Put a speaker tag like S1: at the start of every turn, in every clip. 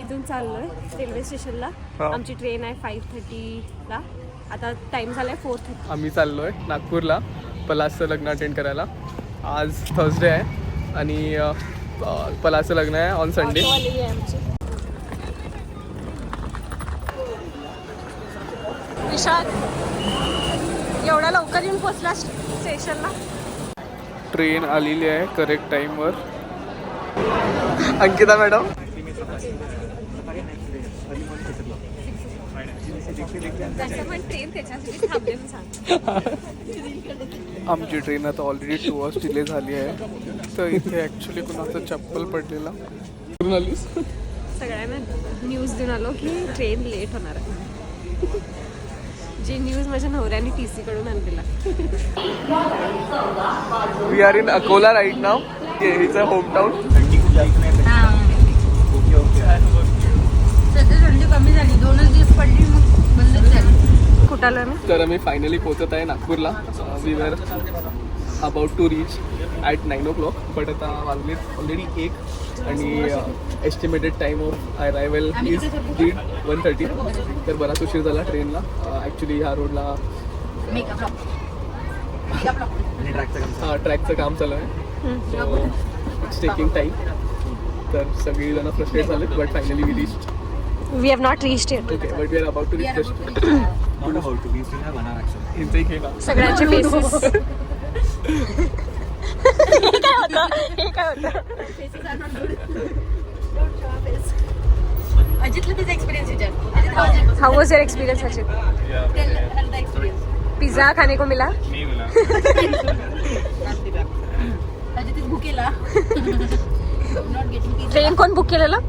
S1: इथून चाललोय रेल्वे स्टेशनला. आमची ट्रेन आहे 5:30ला. आता टाइम झालाय 4:30.
S2: आम्ही चाललोय नागपूरला पलासचं लग्न अटेंड करायला. आज थर्सडे आहे आणि पलासचं लग्न आहे ऑन संडे.
S1: विशाल एवढा लवकर येऊन पोहोचला स्टेशनला.
S2: ट्रेन आलेली आहे करेक्ट टाईमवर. अंकिता मॅडम आमची ट्रेन आता ऑलरेडी 2 hours डिले झाली आहे. तर इथे ॲक्च्युली कुणाचं चप्पल पडलेला. कुठून आलीस?
S1: सगळ्यांना न्यूज देऊन आलो की ट्रेन लेट होणार आहे. जी न्यूज माझ्या नवऱ्याने TC कडून आणलेला.
S2: We are in Akola right नाव. हिच होम टाउन.
S3: थंडी कमी झाली, 2 दिवस पडली मग बंदच झाली.
S1: कुठं आलो मी?
S2: तर आम्ही फायनली पोहोचत आहे नागपूरला. We were about to reach at 9 o'clock. But आता वाजलेत ऑलरेडी 1 आणि estimated time of arrival is 1:30. तर बराच उशीर झाला ट्रेनला. ॲक्च्युली ह्या रोडला ट्रॅकचं काम चालू आहे. So it's taking time. तर सगळी जण फ्रस्ट्रेट झालेत but finally we reach.
S1: We have not reached yet.
S2: Okay, but we are about to reach the station.
S4: Not about to. We still have 1 hour actually.
S2: इथे एक हे ना.
S1: सगळ्यांचे faces. हे काय होतं?
S3: अजितला तिचा एक्सपिरियन्स विचार.
S1: How was your experience, Ajit? पिझ्ज़ा खाने को मिला?
S3: अजित इज भुकेला. Not getting.
S1: ट्रेन कोण बुक केलेलं?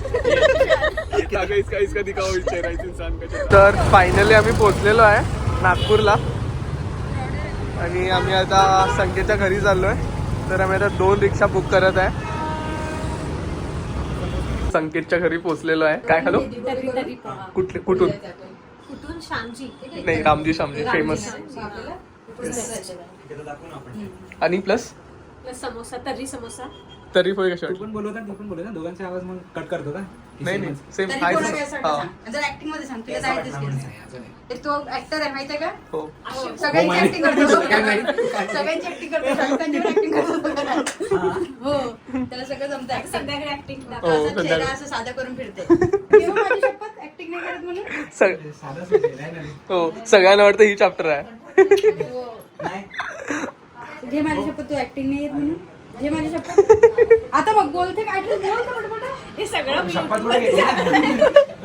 S2: इसका दिखाओ चेहरा इंसान का. तर फायनली आम्ही पोहोचलेलो आहे नागपूरला आणि आम्ही आता संकेतच्या घरी चाललोय. तर आम्ही आता 2 रिक्षा बुक करत आहे. संकेतच्या घरी पोहोचलेलो आहे. काय हॅलो कुठून?
S1: कुठून? श्यामजी.
S2: नाही रामजी शामजी फेमस. आणि प्लस
S1: समोसा, तर्री समोसा.
S2: तरी होय का?
S4: तू पण बोलवता ती पण बोलवता. दोघांचे आवाज मग कट करतो का?
S2: नाही नाही सेम
S3: तरी
S2: हाय.
S3: कोण आहे असं सांग. जर ऍक्टिंग मध्ये सांग तुला काय दिसते. एक तो ऍक्टर आहे माहितीये का?
S2: हो
S3: सगळ्यांची ऍक्टिंग करतो. सगळ्यांची ऍक्टिंग करतो. सगळ्यांची ऍक्टिंग करतो. हो त्याला सगळं जमतं.
S1: संध्याकाळी ऍक्टिंग.
S3: असं चेहरा असं साधा करून फिरते. तेव्हा माझी शपथ ऍक्टिंग नाही करत म्हणून.
S4: साधाच होते, नाही ना रे.
S2: हो सगळ्यांना वाटतं ही चॅप्टर आहे.
S4: नाही.
S3: घे माझी शपथ तू ऍक्टिंग नाही येत म्हणून. घे माझी शपथ. आता बघ बोलते काय
S1: हे सगळं
S4: शपथ कुठे घेतली ना?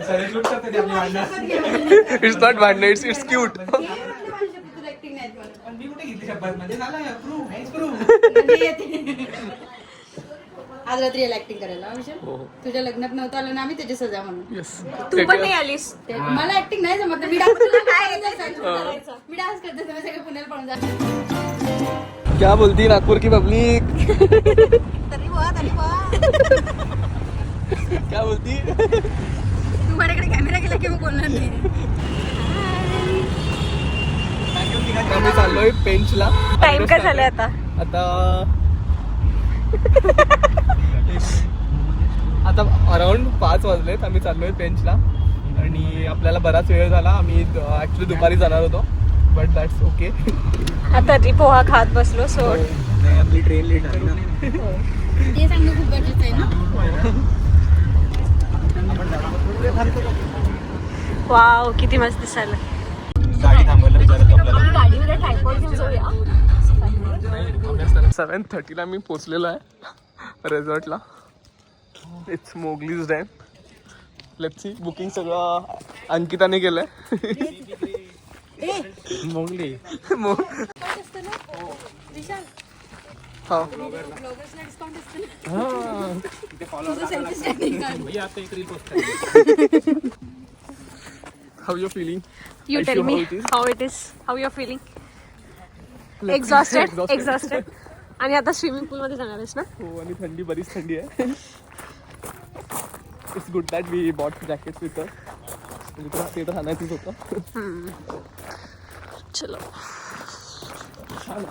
S4: सगळे shoot करते ते आपली भांडणं.
S2: इट्स नॉट भांडणं, इट्स क्यूट.
S3: माझी शपथ तुला ऍक्टिंग नाही येत म्हणून.
S4: पण मी कुठे घेतली शपथ? म्हणजे झालं approve, नाहीच prove.
S3: म्हणजे येते. आज रात्री याला ऍक्टिंग करायला विषय. तुझ्या लग्नात नव्हतं आलं ना आम्ही त्याची सजा म्हणून.
S2: येस
S1: तू पण नाही आलीस.
S3: मला ऍक्टिंग नाही जमत. मी डान्स मी डान्स करते तुम्ही सगळे पुण्याला पळून जा.
S2: क्या बोलती नागपूर की पब्लिक?
S3: तरी वा
S2: क्या बोलती?
S3: तू माझ्याकडे कॅमेरा केला की मी बोलणार नाही.
S2: आम्ही चाललोय पेंचला.
S1: टाइम काय झालाय आता?
S2: आता अराउंड 5 वाजलेत. आम्ही चाललोय पेंचला आणि आपल्याला बराच वेळ झाला. आम्ही ऍक्च्युली दुपारी जाणार होतो बट दॅट्स ओके.
S1: आता तर्री पोहा खात बसलो. सो
S4: नाही आपली ट्रेन लेट झाली ना.
S3: ते सांगणं खूप गरजेचं आहे ना.
S1: वाव किती मस्त दिसायला.
S4: गाडी थांबवलं परत आपल्याला.
S1: गाडीमध्ये ट्रायपॉड घेऊन जाऊया.
S2: 7:30ला मी पोचलेलो आहे रेसॉर्टला. It's Mowgli's dam. Let's see. Booking सगळं अंकिताने केलंय.
S4: मोगली.
S2: हा how you feeling?
S1: You tell me how it is. How you're feeling? Exhausted? Exhausted. आणि आता स्विमिंग पूल मध्ये जाणार आहेस ना?
S2: हो आणि थंडी बरीच थंडी आहे. It's good that we bought jackets with ते तर राहण्याचंच होतं.
S1: चलो
S2: छान.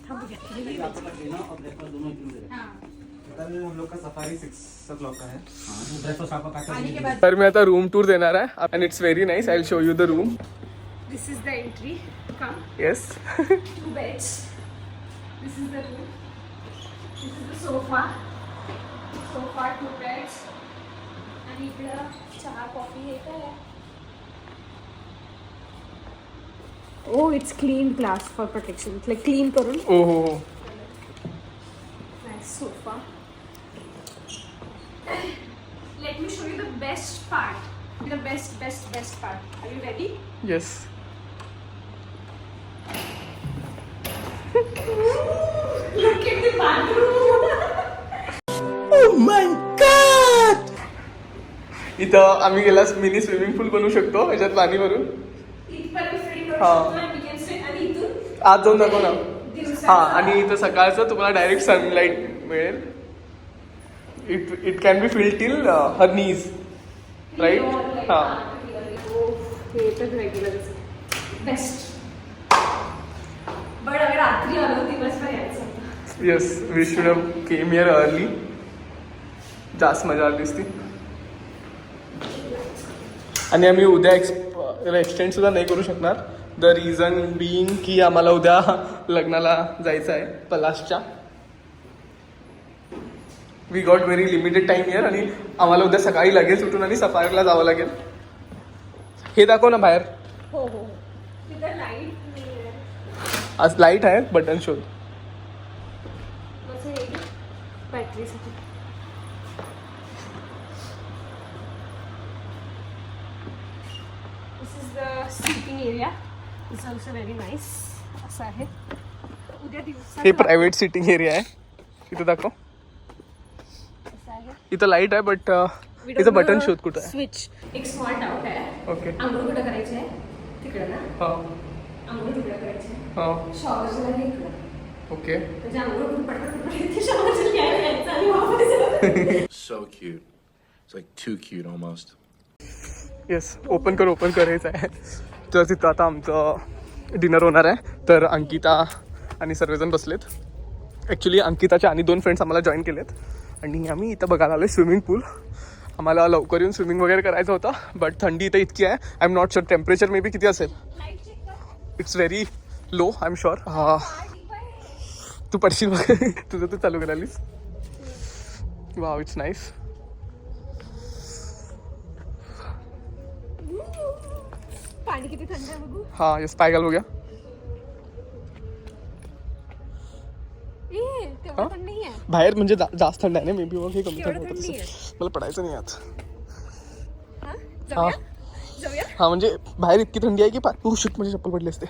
S4: कल हम लोग का सफारी 6 o'clock का है ब्रेकफास्ट आपका पैकेज
S2: तर मी आता रूम टूर देणार आहे and it's very nice. I will show you the room.
S1: This is the entry. Come.
S2: Yes.
S1: 2 beds. This is the room. This is the sofa. 2 beds. आणि इकडं चहा कॉफी हे काय आहे? Oh, it's clean glass for protection. It's like clean करून.
S2: ओ हो हो.
S1: Nice sofa. Let me show you the best part. The best part. Are you ready?
S2: Yes.
S1: Look at the bathroom.
S2: इथं आम्ही गेलास मिनी स्विमिंग पूल बनवू शकतो याच्यात पाणी भरून.
S1: इथपर्यंत free करू
S2: हा.
S1: शकतो आणि we can sit आणि इथून
S2: आत जाऊन दाखव ना.
S1: दिवसा
S2: हा आणि इथं सकाळचं तुम्हाला डायरेक्ट सनलाईट मिळेल. It can be feel till her knees right. हा
S1: हे तर रेग्युलर बेस्ट. बट अगर रात्री आलो दिवसभर यायचं.
S2: Yes we should have came here early. जास्त मजा आली असती. आणि आम्ही उद्या एक्सटेंड सुद्धा नाही करू शकणार. द रिझन बिईंग की आम्हाला उद्या लग्नाला जायचं आहे पलाशच्या. We got very limited time here आणि आम्हाला उद्या सकाळी लगेच उठून आणि सफारीला जावं लागेल. हे दाखव ना बाहेर.
S1: हो तिथं लाईट
S2: आज लाईट आहे बटन शोध.
S1: बॅटरीसाठी. This is the sitting area. It's also very nice. असं आहे. उद्या दिवसा
S2: हे प्रायव्हेट सिटिंग एरिया आहे. इथं दाखव.
S1: असं आहे.
S2: इथं लाईट आहे बट इथं बटन शोध कुठं आहे.
S1: स्विच. एक स्मॉल डाऊट आहे.
S2: ओके.
S1: आंघोळ कुठं करायची आहे? तिकडं ना.
S2: हा
S1: आंघोळ तिकडं करायची आहे.
S2: हा
S1: शॉवरला नाही इकडं.
S2: ओके.
S1: म्हणजे आंघोळ करून पटपट येते शॉवरला घ्यायला यायचं आणि वापस.
S5: So cute. It's like too cute almost.
S2: Yes open करायचं आहे. तर तिथं आता आमचं डिनर होणार आहे. तर अंकिता आणि सर्वजण बसलेत. ॲक्च्युली अंकिताच्या आणि 2 फ्रेंड्स आम्हाला जॉईन केलेत आणि आम्ही इथं बघायला आलो स्विमिंग पूल. आम्हाला लवकर येऊन स्विमिंग वगैरे करायचं होतं बट थंडी इथं इतकी आहे. I am not sure temperature may be किती असेल. It's very low I am sure. हा तू पडशील वगैरे. तुझं तू चालू करायलीस. Wow it's nice.
S1: पाणी किती थंड आहे बघू.
S2: हाँ यस पाय घाल हो गया.
S1: तेवढं थंड नाही आहे.
S2: बाहेर म्हणजे जास्त थंड आहे ना मे बी. मग हे कमी थंड
S1: तेवढं
S2: होतं
S1: थंड
S2: असेल.
S1: नाहीये.
S2: मला पडायचं नाही आत.
S1: हा? जाऊया.
S2: हा म्हणजे बाहेर इतकी थंडी आहे की पाय शिट म्हणजे चप्पल पडली असते.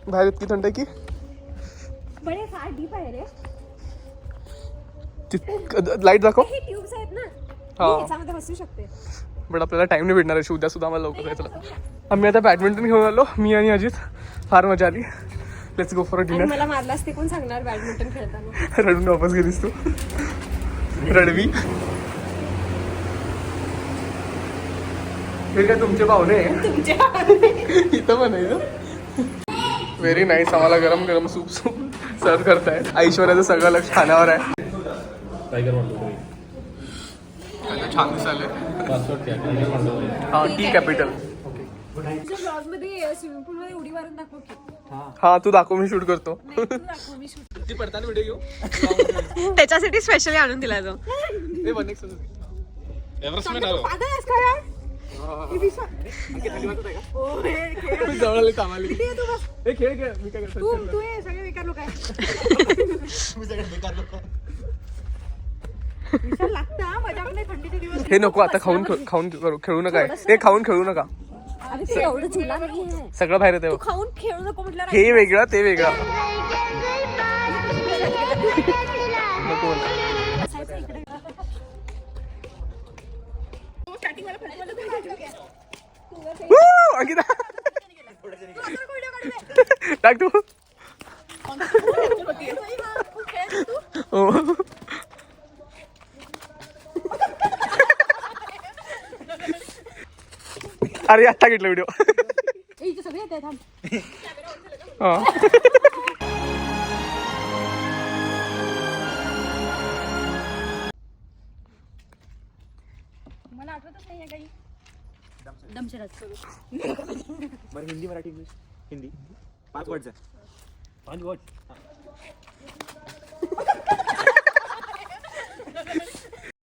S2: बाहेर इतकी थंड आहे की
S1: बडे फार डीप आहे रे.
S2: लाईट दाखव.
S1: हे ट्यूब्स आहेत ना.
S2: हा.
S1: मी ह्याच्यामध्ये बसू शकते.
S2: बट आपल्याला टाइम नाही भेटणार आहे. उद्या सुद्धा आम्हाला लवकर जायचं. आम्ही आता बॅडमिंटन घेऊन आलो मी आणि अजित. फार मजा आली. लेट्स गो फॉर अ
S1: आणि
S2: डिनर.
S1: मला मारलास ते कोण सांगणार बॅडमिंटन खेळताना.
S2: रडून वापस गेलीस तू. रडवी. हे काय तुमचे पाहुणे इथं पण आहे. Very nice. आम्हाला गरम गरम सूप सर्व करतायत. ऐश्वर्याचं सगळं लक्ष खाण्यावर आहे.
S5: टाइगर म्हणतो
S2: छान दिसायला.
S5: पासवर्ड क्या टाइगर म्हणतो.
S2: हा टी कॅपिटल.
S1: तुझ्या ब्लॉग मध्ये स्विमिंग पूल मध्ये उडी मारून दाखव की.
S2: हा तू दाखव मी शूट करतो.
S1: नाही, तू दाखव मी शूट.
S2: ती पडताना व्हिडिओ घेऊ.
S1: त्याच्यासाठी स्पेशली आणून दिला तो. पागल आहेस का यार?
S2: जवळ आले कामाला. हे खेळ खेळ. मी काय करतो.
S1: तू हे सगळे बेकार लोक आहे. विशाल लागतं हा, मजा पण नाही थंडीचे दिवस.
S2: हे नको आता खाऊन खेळू नका. हे खाऊन खेळू नका.
S1: अरे ते एवढं झुला नाहीये.
S2: सगळं बाहेर येते.
S1: तू खाऊन खेळू नको म्हटलं.
S2: हे वेगळं ते वेगळं नको मला. अंकिता टाक तू. हो अरे आत्ता घेतला व्हिडिओ.
S1: सगळे येत आहेत.
S2: हा
S3: मला आठवतच नाही काही दमशराज
S6: बरं हिंदी मराठी इंग्लिश हिंदी 5 वर्ड्स आहे
S4: 5 वर्ड